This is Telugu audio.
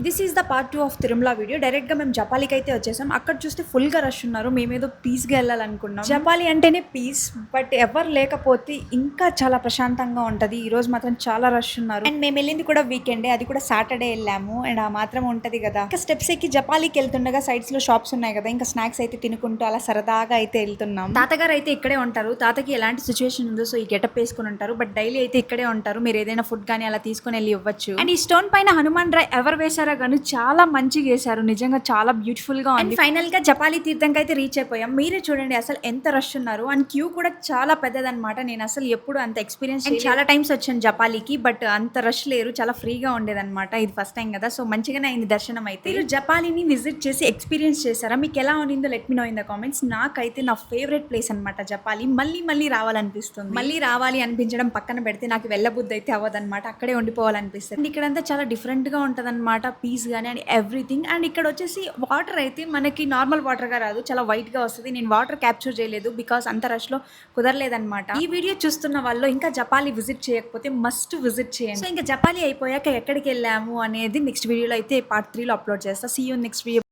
This is the part 2 of Tirumala video. డైరెక్ట్గా మేము జపాలికి అయితే వచ్చేసాం. అక్కడ చూస్తే ఫుల్గా రష్ ఉన్నారు. మేమేదో పీస్గా వెళ్ళాలనుకున్నాం. జపాలి అంటేనే పీస్, బట్ ఎవరు లేకపోతే ఇంకా చాలా ప్రశాంతంగా ఉంటుంది. ఈ రోజు మాత్రం చాలా రష్ ఉన్నారు. అండ్ మేము వెళ్ళింది కూడా వీకెండే, అది కూడా సాటర్డే వెళ్ళాము. అండ్ ఆ మాత్రం ఉంటుంది కదా. ఇంకా స్టెప్స్ ఎక్కి జపాలికి వెళ్తుండగా సైడ్స్ లో షాప్స్ ఉన్నాయి కదా, ఇంకా స్నాక్స్ అయితే తినుకుంటూ అలా సరదాగా అయితే వెళ్తున్నాం. తాతగారు అయితే ఇక్కడే ఉంటారు. తాతకి ఎలాంటి సిచ్యువేషన్ ఉందో సో ఈ గెటప్ వేసుకుని ఉంటారు. బట్ డైలీ అయితే ఇక్కడే ఉంటారు. మీరు ఏదైనా ఫుడ్ కానీ అలా తీసుకుని వెళ్ళి ఇవ్వచ్చు. అండ్ ఈ స్టోన్ పైన హనుమాన్ రాయ్ ఎవరు వేశారో కానీ చాలా మంచిగా వేశారు. నిజంగా చాలా బ్యూటిఫుల్ గా ఉంది. ఫైనల్ గా జపాలి తీర్థంకి అయితే రీచ్ అయిపోయాం. మీరే చూడండి అసలు ఎంత రష్ ఉన్నారు. అండ్ క్యూ కూడా చాలా పెద్దదన్నమాట. నేను అసలు ఎప్పుడు అంత ఎక్స్పీరియన్స్ చాలా టైమ్స్ వచ్చాను జపాలికి, బట్ అంత రష్ లేరు. చాలా ఫ్రీగా ఉండేదన్నమాట. ఇది ఫస్ట్ టైం కదా, సో మంచిగానే అయింది దర్శనం అయితే. మీరు జపాలిని విజిట్ చేసి ఎక్స్పీరియన్స్ చేశారా? మీకు ఎలా ఉండిందో let me know in the comments. నాకైతే నా ఫేవరెట్ ప్లేస్ అనమాట జపాలి. మళ్ళీ మళ్ళీ రావాలనిపిస్తుంది. మళ్ళీ రావాలి అనిపించడం పక్కన పెడితే నాకు వెళ్ళబుద్ధి అయితే అవ్వదన్నమాట. అక్కడే ఉండిపోవాలనిపిస్తుంది. అండ్ ఇక్కడంతా చాలా డిఫరెంట్ గా ఉంటది అనమాట. పీస్ గానీ అండ్ ఎవ్రీథింగ్. అండ్ ఇక్కడ వచ్చేసి వాటర్ అయితే మనకి నార్మల్ వాటర్ గా రాదు, చాలా వైట్ గా వస్తుంది. నేను వాటర్ క్యాప్చర్ చేయలేదు బికాస్ అంత రష్ లో కుదరలేదన్నమాట. ఈ వీడియో చూస్తున్న వాళ్ళు ఇంకా జపాలి విజిట్ చేయకపోతే మస్ట్ విజిట్ చేయండి. సో ఇంకా జపాలి అయిపోయాక ఎక్కడికి వెళ్ళాము అనేది నెక్స్ట్ వీడియోలో అయితే పార్ట్ 3 లో అప్లోడ్ చేస్తా. See you next video.